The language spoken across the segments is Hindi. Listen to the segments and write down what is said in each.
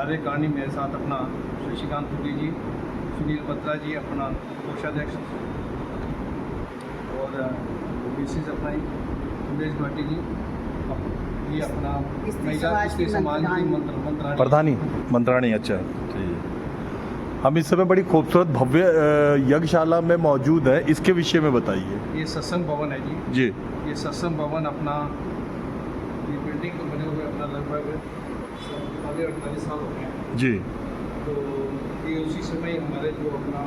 कार्यकारिणी मेरे साथ अपना शशिकांत पुरी जी, सुनील बत्रा जी अपना कोषाध्यक्ष, और मिसिज अपना सुरेश भाटी जी, ये अपना महिला स्त्री समाज की मंत्राणी मंत्राणी। अच्छा ठीक। हम इस समय बड़ी खूबसूरत भव्य यज्ञशाला में मौजूद है, इसके विषय में बताइए। ये सत्संग भवन है जी। ये सत्संग भवन अपना, ये बिल्डिंग को बने हुए अपना लगभग 48 साल हो गए हैं जी। तो ये उसी समय हमारे जो अपना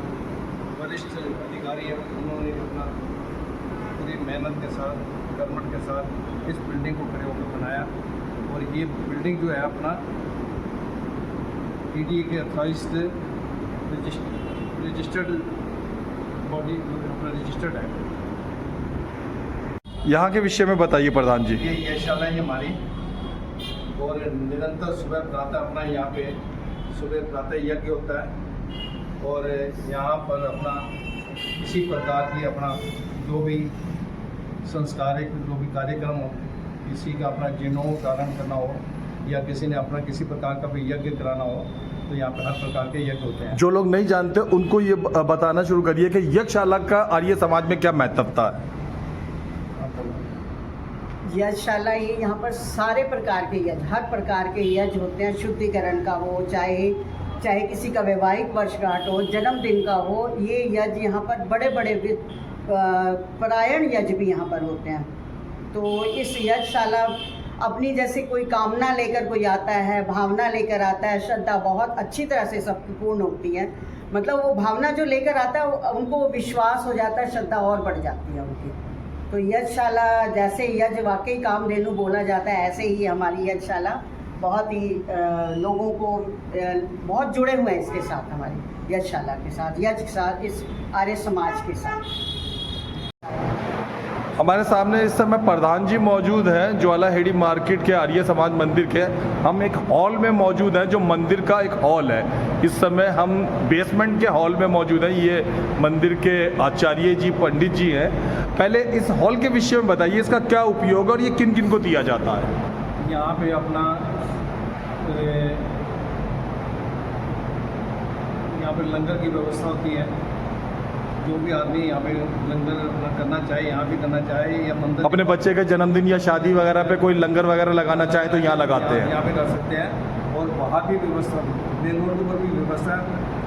वरिष्ठ अधिकारी हैं उन्होंने अपना पूरी मेहनत के साथ, कर्मठ के साथ इस बिल्डिंग को खड़े होकर बनाया। और ये बिल्डिंग जो है अपना PDA के अथॉराइज्ड रजिस्टर्ड बॉडी, अपना रजिस्टर्ड है। यहाँ के विषय में बताइए प्रधान जी। ये यज्ञशाला है हमारी, और निरंतर सुबह प्रातः अपना यहाँ पे सुबह प्रातः यज्ञ होता है। और यहाँ पर अपना किसी प्रकार की अपना जो भी संस्कारिक जो भी कार्यक्रम हो, किसी का अपना जिनों धारण करना हो या किसी ने अपना किसी प्रकार का भी यज्ञ कराना हो तो यहाँ पे हर प्रकार के यज्ञ होते हैं। जो लोग नहीं जानते उनको ये बताना शुरू करिए कि यज्ञशाला का आर्य समाज में क्या महत्वता है। यज्ञशाला ये यहाँ पर सारे प्रकार के यज्ञ, हर प्रकार के यज्ञ होते हैं। शुद्धिकरण का हो, चाहे किसी का वैवाहिक वर्षगांठ हो, जन्मदिन का हो, ये यज्ञ यहाँ पर बड़े बड़े परायण यज्ञ भी यहाँ पर होते हैं। तो इस यज्ञशाला अपनी जैसे कोई कामना लेकर कोई आता है, भावना लेकर आता है, श्रद्धा बहुत अच्छी तरह से सबकी पूर्ण होती है। मतलब वो भावना जो लेकर आता है उनको विश्वास हो जाता है, श्रद्धा और बढ़ जाती है उनकी। तो यज्ञशाला जैसे यज्ञ वाकई कामधेनु बोला जाता है, ऐसे ही हमारी यज्ञशाला बहुत ही लोगों को बहुत जुड़े हुए हैं इसके साथ, हमारी यज्ञशाला के साथ, यज्ञ के साथ, इस आर्य समाज के साथ। हमारे सामने इस समय प्रधान जी मौजूद हैं ज्वालाहेड़ी मार्केट के आर्य समाज मंदिर के। हम एक हॉल में मौजूद हैं जो मंदिर का एक हॉल है। इस समय हम बेसमेंट के हॉल में मौजूद हैं। ये मंदिर के आचार्य जी, पंडित जी हैं। पहले इस हॉल के विषय में बताइए, इसका क्या उपयोग और ये किन किन को दिया जाता है। यहाँ पे अपना यहाँ पे लंगर की व्यवस्था होती है। जो भी आदमी यहाँ पे लंगर अपना करना चाहे, यहाँ भी करना चाहे, या मंदिर अपने बच्चे के जन्मदिन या शादी वगैरह पे कोई लंगर वगैरह लगाना चाहे तो यहाँ लगाते हैं। यहाँ पे कर सकते हैं। और वहाँ भी व्यवस्था, मेन रोड पर भी व्यवस्था है।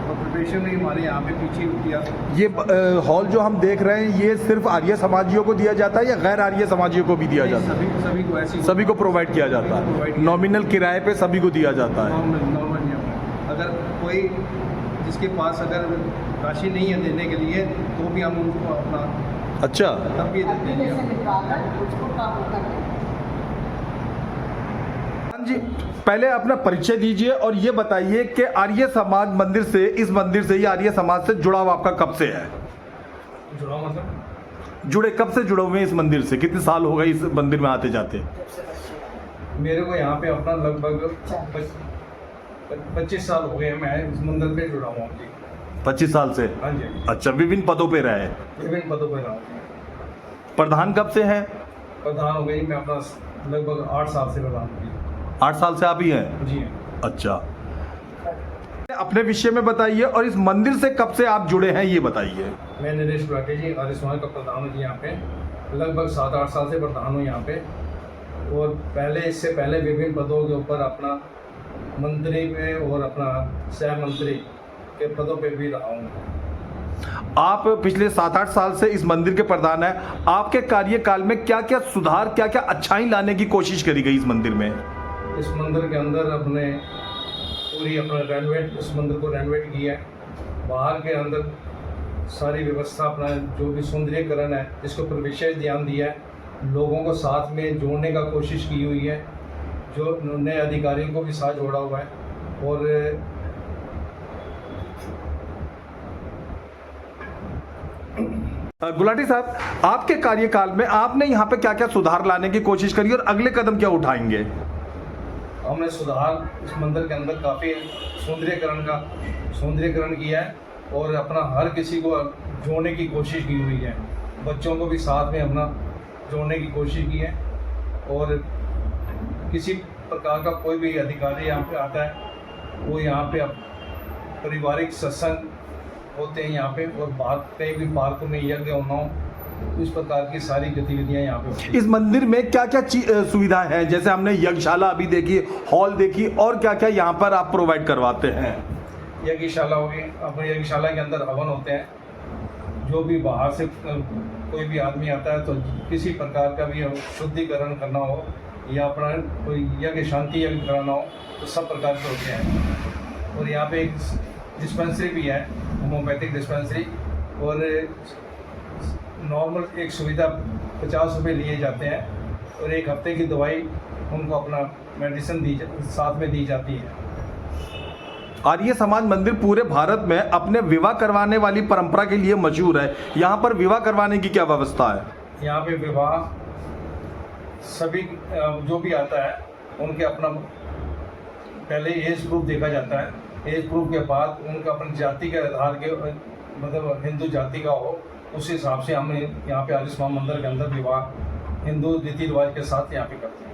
और प्रिपरेशन भी हमारे यहाँ पे पीछे होती है। ये हॉल जो हम देख रहे हैं ये सिर्फ आर्य समाजियों को दिया जाता है या गैर आर्य समाजियों को भी दिया जाता है? सभी को ऐसी सभी को प्रोवाइड किया जाता है। नॉमिनल किराए पे सभी को दिया जाता है। नॉर्मल। अगर कोई जिसके पास अगर राशि नहीं है देने के लिए तो भी हम उनको अपना अच्छा तब भी देते हैं। जी, पहले अपना परिचय दीजिए और ये बताइए कि आर्य समाज मंदिर से, इस मंदिर से या आर्य समाज से जुड़ाव आपका कब से है? जुड़ाव मतलब जुड़े कब से जुड़े हुए हैं इस मंदिर से? कितने साल हो गए इस मंदिर में आते जाते? मेरे को यहाँ पे अपना लगभग 25 साल हो गए। मैं इस मंदिर पे जुड़ा हुआ हूँ जी। 25 साल से? हाँ जी। अच्छा, विभिन्न पदों पे रहे? विभिन्न पदों पे रहा हूँ। प्रधान कब से हैं? प्रधान हो गई मैं अपना लगभग 8 साल से प्रधान हूँ। 8 साल से आप ही हैं? जी। अच्छा, अपने विषय में बताइए और इस मंदिर से कब से आप जुड़े हैं ये बताइए। मैं नरेश गुलाटी जी, आर्य समाज का प्रधान हूँ जी। यहाँ पे लगभग 7-8 साल से प्रधान हूँ यहाँ पे। और इससे पहले विभिन्न पदों के ऊपर अपना मंत्री में और अपना सह मंत्री के पदों पे भी रहा हूँ। आप पिछले 7-8 साल से इस मंदिर के प्रधान हैं। आपके कार्यकाल में क्या क्या सुधार, क्या क्या अच्छाई लाने की कोशिश करी गई इस मंदिर में? इस मंदिर के अंदर अपने पूरी अपना इस मंदिर को रेनोवेट किया है। बाहर के अंदर सारी व्यवस्था, अपना जो भी सौंदर्यीकरण है इसके ऊपर विशेष ध्यान दिया है। लोगों को साथ में जोड़ने का कोशिश की हुई है, जो नए अधिकारियों को भी साथ जोड़ा हुआ है। और गुलाटी साहब, आपके कार्यकाल में आपने यहाँ पे क्या क्या सुधार लाने की कोशिश करी और अगले कदम क्या उठाएंगे? हमने सुधार इस मंदिर के अंदर काफ़ी सौंदर्यीकरण किया है और अपना हर किसी को जोड़ने की कोशिश की हुई है। बच्चों को भी साथ में अपना जोड़ने की कोशिश की है। और किसी प्रकार का कोई भी अधिकारी यहाँ पे आता है वो यहाँ पे पारिवारिक सत्संग होते हैं यहाँ पे, और बाहर कहीं भी पार्कों में यज्ञ होना हो, इस प्रकार की सारी गतिविधियाँ यहाँ पे होती हैं। इस मंदिर में क्या क्या सुविधाएं हैं? जैसे हमने यज्ञशाला अभी देखी, हॉल देखी, और क्या क्या यहाँ पर आप प्रोवाइड करवाते हैं? यज्ञशाला होगी, अपने यज्ञशाला के अंदर हवन होते हैं। जो भी बाहर से कोई भी आदमी आता है तो किसी प्रकार का भी शुद्धिकरण करना हो या अपना कोई यज्ञ शांति यज्ञ कराना हो तो सब प्रकार के होते हैं। और यहाँ पे एक डिस्पेंसरी भी है, होम्योपैथिक डिस्पेंसरी, और नॉर्मल एक सुविधा 50 रुपये लिए जाते हैं, और एक हफ्ते की दवाई उनको अपना मेडिसिन साथ में दी जाती है। आर्य समाज मंदिर पूरे भारत में अपने विवाह करवाने वाली परंपरा के लिए मशहूर है। यहाँ पर विवाह करवाने की क्या व्यवस्था है? यहाँ पे विवाह सभी जो भी आता है उनके अपना पहले एज प्रूफ देखा जाता है। एज प्रूफ के बाद उनका अपनी जाति के आधार के, मतलब हिंदू जाति का हो, उस हिसाब से हम यहाँ पे आर्य समाज मंदिर के अंदर विवाह हिंदू रीति रिवाज के साथ यहाँ पे करते हैं।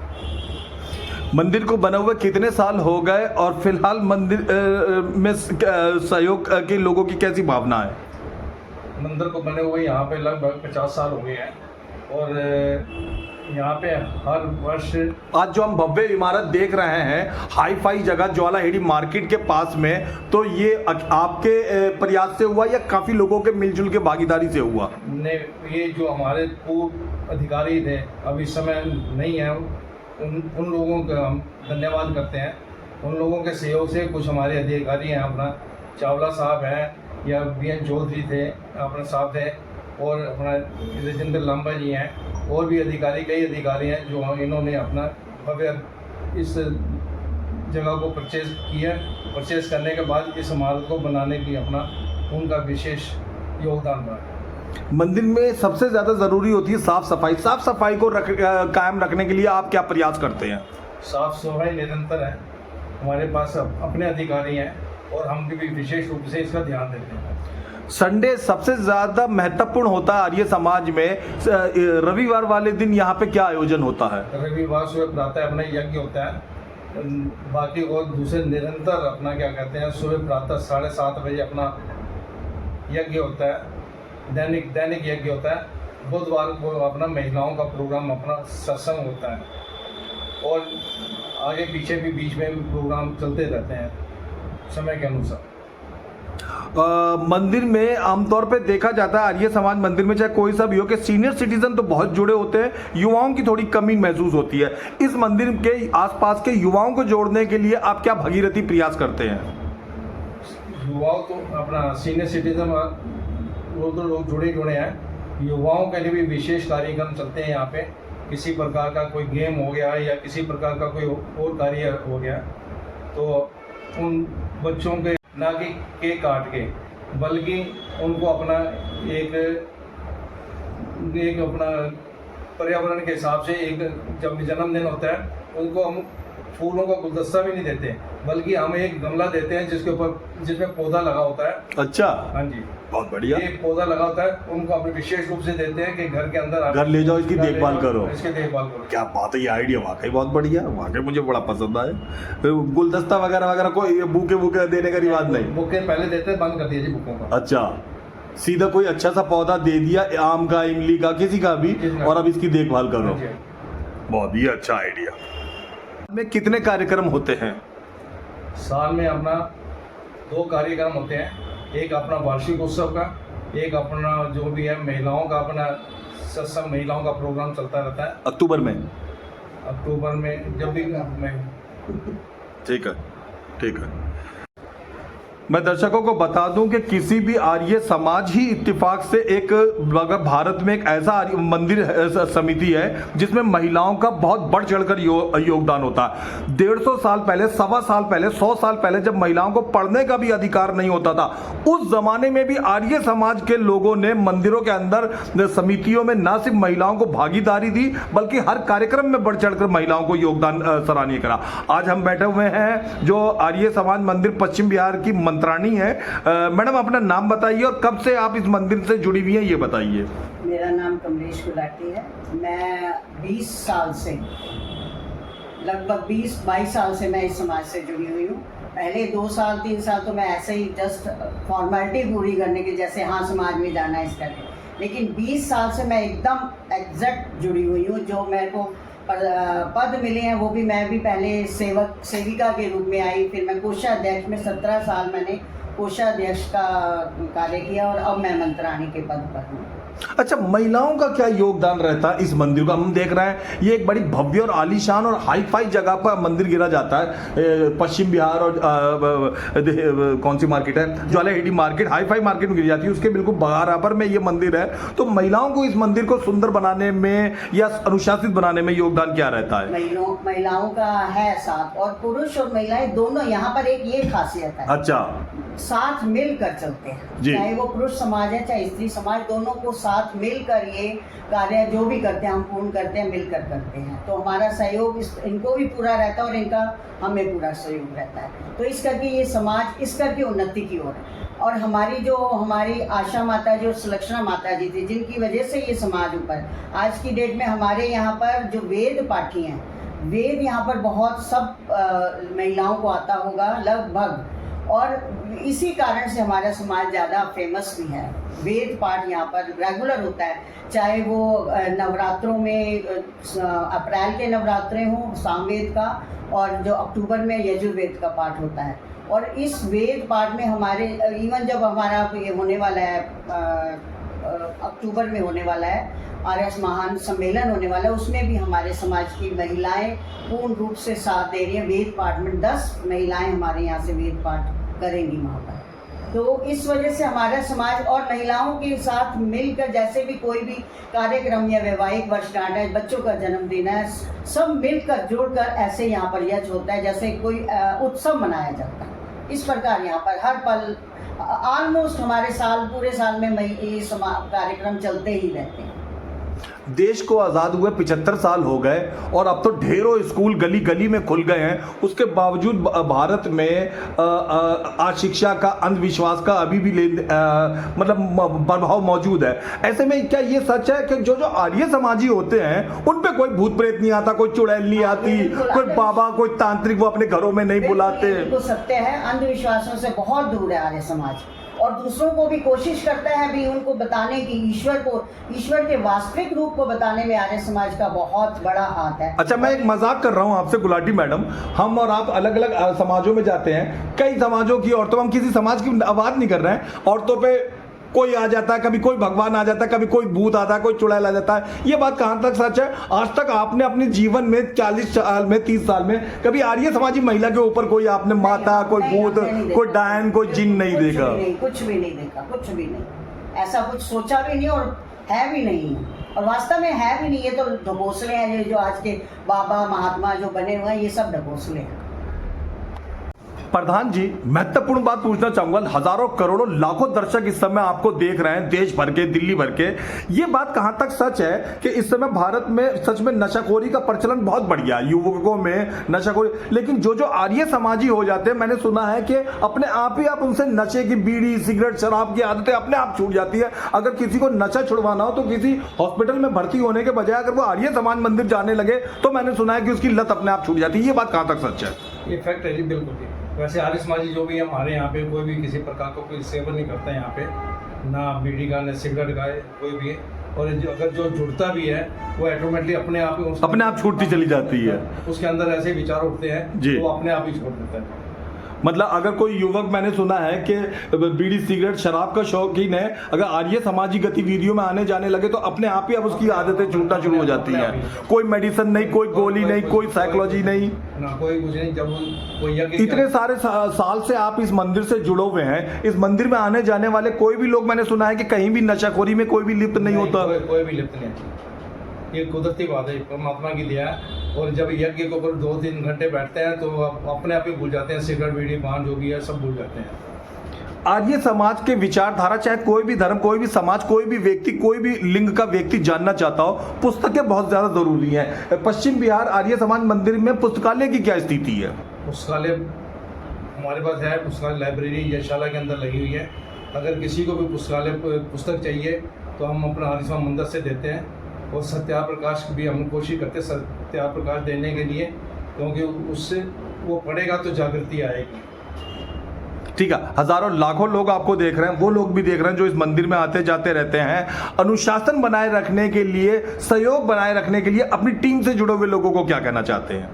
मंदिर को बने हुए कितने साल हो गए और फिलहाल मंदिर में सहयोग के लोगों की कैसी भावना है? मंदिर को बने हुए यहाँ पे लगभग 50 साल हो गए हैं, और यहाँ पे हर वर्ष आज जो हम भव्य इमारत देख रहे हैं, हाई फाई जगह ज्वालाहेड़ी मार्केट के पास में, तो ये आपके प्रयास से हुआ या काफ़ी लोगों के मिलजुल के भागीदारी से हुआ? ने ये जो हमारे पूर्व अधिकारी थे, अब इस समय नहीं है, उन लोगों का हम धन्यवाद करते हैं। उन लोगों के सहयोग से कुछ हमारे अधिकारी हैं, अपना चावला साहब हैं या BN चौधरी थे अपना साहब थे, और अपना राजेंद्र लांबा जी हैं, और भी अधिकारी, कई अधिकारी हैं जो इन्होंने अपना भव्य इस जगह को परचेज़ किया। परचेज़ करने के बाद इस इमारत को बनाने की अपना उनका विशेष योगदान रहा। मंदिर में सबसे ज़्यादा ज़रूरी होती है साफ़ सफाई। साफ़ सफाई को कायम रखने के लिए आप क्या प्रयास करते हैं? साफ़ सफाई निरंतर है, हमारे पास अपने अधिकारी हैं और हम भी विशेष रूप से इसका ध्यान देते हैं। संडे सबसे ज़्यादा महत्वपूर्ण होता है आर्य समाज में। रविवार वाले दिन यहाँ पे क्या आयोजन होता है? रविवार सुबह प्रातः अपना यज्ञ होता है, बाकी और दूसरे निरंतर अपना क्या कहते हैं, सुबह प्रातः 7:30 बजे अपना यज्ञ होता है, दैनिक यज्ञ होता है। बुधवार को अपना महिलाओं का प्रोग्राम, अपना सत्संग होता है, और आगे पीछे भी बीच में प्रोग्राम चलते रहते हैं समय के अनुसार। मंदिर में आमतौर पे देखा जाता है आर्य समाज मंदिर में, चाहे कोई सा भी हो, कि सीनियर सिटीजन तो बहुत जुड़े होते हैं, युवाओं की थोड़ी कमी महसूस होती है। इस मंदिर के आसपास के युवाओं को जोड़ने के लिए आप क्या भगीरथी प्रयास करते हैं? युवाओं तो अपना सीनियर सिटीजन वो तो लोग जुड़े हैं। युवाओं के लिए भी विशेष कार्यक्रम चलते हैं यहाँ पे। किसी प्रकार का कोई गेम हो गया या किसी प्रकार का कोई और कार्य हो गया, तो उन बच्चों के ना कि केक काट के, बल्कि उनको अपना एक अपना पर्यावरण के हिसाब से एक जब जन्मदिन होता है उनको हम फूलों का गुलदस्ता भी नहीं देते, बल्कि हम एक गमला देते हैं जिसमें पौधा लगा होता है। अच्छा, हाँ जी, बहुत बढ़िया। एक पौधा लगा होता है, उनको अपने विशेष रूप से देते हैं कि घर के अंदर घर ले जाओ, इसकी देखभाल करो। इसकी देखभाल करो। क्या बात है, ये आइडिया वाकई बहुत बढ़िया, वाकई मुझे बड़ा पसंद आया। गुलदस्ता वगैरह कोई बुके देने का रिवाज नहीं? बुके पहले देते हैं, बंद कर दिया जी बुकों का। अच्छा, सीधा कोई अच्छा सा पौधा दे दिया, आम का, इमली का, किसी का भी, और अब इसकी देखभाल करो। बहुत ही अच्छा आइडिया। में कितने कार्यक्रम होते हैं? साल में अपना 2 कार्यक्रम होते हैं, एक अपना वार्षिक उत्सव का, एक अपना जो भी है महिलाओं का, अपना सत्संग महिलाओं का प्रोग्राम चलता रहता है अक्टूबर में जब भी ठीक है। मैं दर्शकों को बता दूं कि किसी भी आर्य समाज ही इत्तेफाक से एक भारत में एक ऐसा मंदिर समिति है जिसमें महिलाओं का बहुत बढ़ चढ़कर योगदान होता है। 150 साल पहले, 1.25 साल पहले, 100 साल पहले जब महिलाओं को पढ़ने का भी अधिकार नहीं होता था, उस जमाने में भी आर्य समाज के लोगों ने मंदिरों के अंदर समितियों में न सिर्फ महिलाओं को भागीदारी दी, बल्कि हर कार्यक्रम में बढ़ चढ़कर महिलाओं को योगदान सराहनीय करा। आज हम बैठे हुए हैं जो आर्य समाज मंदिर पश्चिम बिहार की मंत्राणी है। मैडम, अपना नाम बताइए और कब से आप इस मंदिर से जुड़ी हुई हैं, ये बताइए। मेरा नाम कमलेश गुलाटी है। मैं 20 साल से लगभग 20-22 साल से मैं इस समाज से जुड़ी हुई हूँ। पहले 2 साल 3 साल तो मैं ऐसे ही जस्ट फॉर्मेलिटी पूरी करने के, जैसे हाँ समाज में जाना है इस करके, लेकिन 20 साल से मैं एकदम एग्जैक्ट जुड़ी हुई हूँ। जो मेरे को पद मिले हैं वो भी, मैं भी पहले सेविका के रूप में आई, फिर मैं कोषाध्यक्ष में 17 साल मैंने कोषाध्यक्ष का कार्य किया और अब मैं मंत्राणी के पद पर हूँ। अच्छा, महिलाओं का क्या योगदान रहता है इस मंदिर का? हम देख रहे हैं ये एक बड़ी भव्य और आलीशान और हाई फाई जगह पर मंदिर गिरा जाता है। पश्चिम बिहार और कौन सी मार्केट है, ज्वालाहेड़ी मार्केट, हाई फाई मार्केट में गिरी जाती है, उसके बिल्कुल बराबर में ये मंदिर है। तो महिलाओं को इस मंदिर को सुंदर बनाने में या अनुशासित बनाने में योगदान क्या रहता है? महिलाओं का है साथ, और पुरुष और महिलाएं दोनों यहाँ पर एक ये खासियत है। अच्छा, साथ मिलकर चलते हैं, चाहे वो पुरुष समाज है चाहे स्त्री समाज, दोनों को साथ मिलकर ये कार्य जो भी करते हैं हम पूर्ण करते हैं, मिलकर करते हैं। तो हमारा सहयोग इनको भी पूरा रहता है और इनका हमें पूरा सहयोग रहता है। तो इस करके ये समाज इस करके उन्नति की ओर है। और हमारी आशा माता जो सुलक्षणा माता जी थी, जिनकी वजह से ये समाज ऊपर आज की डेट में हमारे यहाँ पर जो वेद पाठी हैं, वेद यहाँ पर बहुत सब महिलाओं को आता होगा लगभग, और इसी कारण से हमारा समाज ज़्यादा फेमस भी है। वेद पाठ यहाँ पर रेगुलर होता है, चाहे वो नवरात्रों में अप्रैल के नवरात्रे हों सामवेद का, और जो अक्टूबर में यजुर्वेद का पाठ होता है। और इस वेद पाठ में हमारे इवन जब हमारा ये होने वाला है अक्टूबर में होने वाला है आर्यस महान सम्मेलन होने वाला है, उसमें भी हमारे समाज की महिलाएं पूर्ण रूप से साथ दे रही हैं। वेद पाठ में 10 महिलाएं हमारे यहाँ से वेद पाठ करेंगी वहाँ पर। तो इस वजह से हमारा समाज और महिलाओं के साथ मिलकर, जैसे भी कोई भी कार्यक्रम या वैवाहिक वर्षगांठ है, बच्चों का जन्मदिन है, सब मिलकर जुड़कर ऐसे यहाँ पर यज्ञ होता है जैसे कोई उत्सव मनाया जाता है। इस प्रकार यहाँ पर हर पल ऑलमोस्ट हमारे पूरे साल में ये कार्यक्रम चलते ही रहते हैं। देश को आज़ाद हुए 75 साल हो गए और अब तो ढेरों स्कूल गली गली में खुल गए हैं। उसके बावजूद भारत में अशिक्षा का, अंधविश्वास का अभी भी मतलब प्रभाव मौजूद है। ऐसे में क्या ये सच है कि जो आर्य समाजी होते हैं उन पे कोई भूत प्रेत नहीं आता, कोई चुड़ैल नहीं आती, कोई बाबा, कोई तांत्रिक वो अपने घरों में नहीं बुलाते? बिल्कुल सत्य है, अंधविश्वासों से बहुत दूर है आर्य समाज, और दूसरों को भी कोशिश करता है भी उनको बताने की, ईश्वर के वास्तविक रूप को बताने में आर्य समाज का बहुत बड़ा हाथ है। अच्छा, मैं एक मजाक कर रहा हूं आपसे गुलाटी मैडम, हम और आप अलग अलग समाजों में जाते हैं, कई समाजों की औरतों, हम किसी समाज की बात नहीं कर रहे हैं, औरतों पे कोई आ जाता है, कभी कोई भगवान आ जाता है, कभी कोई भूत आता है, कोई चुड़ैल आ जाता है। ये बात कहां तक सच है? आज तक आपने अपने जीवन में 40 साल में, 30 साल में कभी आर्य समाजी महिला के ऊपर कोई आपने माता, कोई भूत, कोई डायन, कोई जिन नहीं देखा? कुछ भी नहीं देखा, कुछ भी नहीं, ऐसा कुछ सोचा भी नहीं और है भी नहीं, और वास्तव में है भी नहीं। ये तो ढकोसले हैं, जो आज के बाबा महात्मा जो बने हुए हैं, ये सब ढकोसले हैं। प्रधान जी, महत्वपूर्ण बात पूछना चाहूंगा, हजारों करोड़ों लाखों दर्शक इस समय आपको देख रहे हैं, देश भर के, दिल्ली भर के। ये बात कहां तक सच है कि इस समय भारत में सच में नशाखोरी का प्रचलन बहुत बढ़ गया, युवकों में नशाखोरी, लेकिन जो आर्य समाजी हो जाते हैं, मैंने सुना है कि अपने आप ही आप उनसे नशे की, बीड़ी, सिगरेट, शराब की आदतें अपने आप छूट जाती है। अगर किसी को नशा छुड़वाना हो तो किसी हॉस्पिटल में भर्ती होने के बजाय अगर वो आर्य समाज मंदिर जाने लगे तो मैंने सुना है कि उसकी लत अपने आप छूट जाती है। ये बात कहां तक सच है? ये फैक्ट है जी, बिल्कुल जी। वैसे आर्य समाजी जो भी हमारे यहाँ पे कोई भी किसी प्रकार का कोई सेवन नहीं करता है यहाँ पे, ना बीड़ी का, ना सिगरेट का, कोई भी है। और अगर जो जुड़ता भी है वो ऑटोमेटिकली अपने आप छूटती चली जाती है। उसके अंदर ऐसे विचार उठते हैं जी, वो अपने आप ही छोड़ देता है। मतलब अगर कोई युवक, मैंने सुना है कि बीड़ी, सिगरेट, शराब का शौकीन है, अगर आर्य समाजी गतिविधियों में आने जाने लगे तो अपने आप ही अब उसकी आदतें छूटना शुरू हो जाती हैं। कोई मेडिसिन नहीं, कोई गोली नहीं, कोई साइकोलॉजी नहीं, ना कोई कुछ नहीं। जब कोई इतने सारे साल से आप इस मंदिर से जुड़े हुए हैं, इस मंदिर में आने जाने वाले कोई भी लोग, मैंने सुना है कि कहीं भी नशाखोरी में कोई भी लिप्त नहीं होता? कोई भी लिप्त नहीं, ये कुदरती बात है, परमात्मा की दया है। और जब यज्ञ के ऊपर 2-3 घंटे बैठते हैं तो अपने आप ही भूल जाते हैं, सिगरेट, बीड़ी, पान जो भी है सब भूल जाते हैं। आर्य समाज के विचारधारा, चाहे कोई भी धर्म, कोई भी समाज, कोई भी व्यक्ति, कोई भी लिंग का व्यक्ति जानना चाहता हो, पुस्तकें बहुत ज्यादा जरूरी हैं। पश्चिम बिहार आर्य समाज मंदिर में पुस्तकालय की क्या स्थिति है? पुस्तकालय हमारे पास है, पुस्तकालय लाइब्रेरी यशाला के अंदर लगी हुई है। अगर किसी को भी पुस्तक चाहिए तो हम अपना आर्य समाज मंदिर से देते हैं। और सत्याप्रकाश भी हम कोशिश करते हैं सत्याप्रकाश देने के लिए, क्योंकि उससे वो पढ़ेगा तो जागृति आएगी। ठीक है, हजारों लाखों लोग आपको देख रहे हैं, वो लोग भी देख रहे हैं जो इस मंदिर में आते जाते रहते हैं। अनुशासन बनाए रखने के लिए, सहयोग बनाए रखने के लिए अपनी टीम से जुड़े हुए लोगों को क्या कहना चाहते हैं?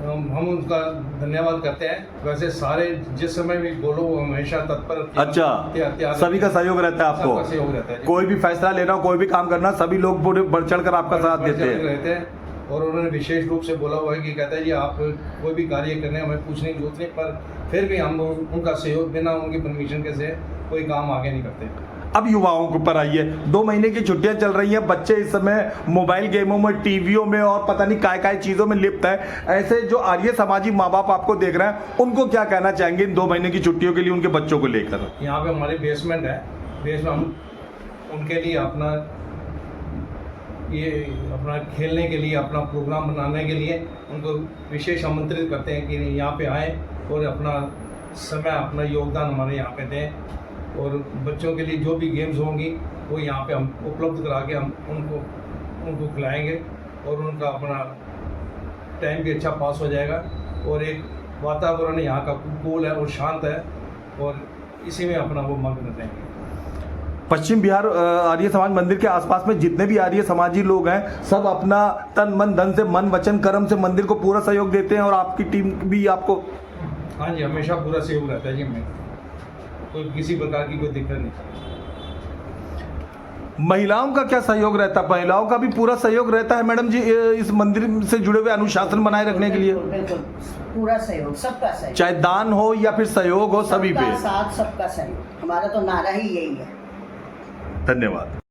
हम उनका धन्यवाद करते हैं। वैसे सारे जिस समय भी बोलो वो हमेशा तत्पर। अच्छा, सभी का सहयोग रहता है सबका सहयोग रहता आपको? है। कोई भी फैसला लेना हो, कोई भी काम करना, सभी लोग पूरे बढ़ चढ़ कर आपका साथ देते हैं। और उन्होंने विशेष रूप से बोला हुआ है कि कहता है जी आप कोई भी कार्य करने हमें पूछने की जरूरत नहीं, पर फिर भी हम उनका सहयोग बिना उनकी परमिशन के से कोई काम आगे नहीं करते। अब युवाओं के ऊपर आइए, 2 महीने की छुट्टियां चल रही हैं, बच्चे इस समय मोबाइल गेमों में, टीवियों में और पता नहीं काय चीजों में लिप्त है। ऐसे जो आर्य समाजी माँ बाप आपको देख रहे हैं, उनको क्या कहना चाहेंगे इन 2 महीने की छुट्टियों के लिए उनके बच्चों को लेकर? यहाँ पे हमारी बेसमेंट है, बेसमेंट हम उनके लिए अपना खेलने के लिए, अपना प्रोग्राम बनाने के लिए उनको विशेष आमंत्रित करते हैं कि यहाँ पे आएँ और अपना समय, अपना योगदान हमारे यहाँ पे दें। और बच्चों के लिए जो भी गेम्स होंगी वो यहाँ पे हम उपलब्ध करा के हम उनको खिलाएंगे और उनका अपना टाइम भी अच्छा पास हो जाएगा। और एक वातावरण यहाँ का कूल है और शांत है और इसी में अपना वो मग्न रहेंगे। पश्चिम बिहार आर्य समाज मंदिर के आसपास में जितने भी आर्य समाजी लोग हैं, सब अपना तन मन धन से, मन वचन कर्म से मंदिर को पूरा सहयोग देते हैं और आपकी टीम भी आपको? हाँ जी, हमेशा पूरा सहयोग रहता है जी। हमें कोई किसी प्रकार की कोई दिक्कत नहीं। महिलाओं का क्या सहयोग रहता है? महिलाओं का भी पूरा सहयोग रहता है मैडम जी इस मंदिर से जुड़े हुए अनुशासन बनाए रखने के लिए? बिल्कुल, पूरा सहयोग, सबका सहयोग, चाहे दान हो या फिर सहयोग हो, सभी पे साथ सबका सहयोग। हमारा तो नारा ही यही है। धन्यवाद।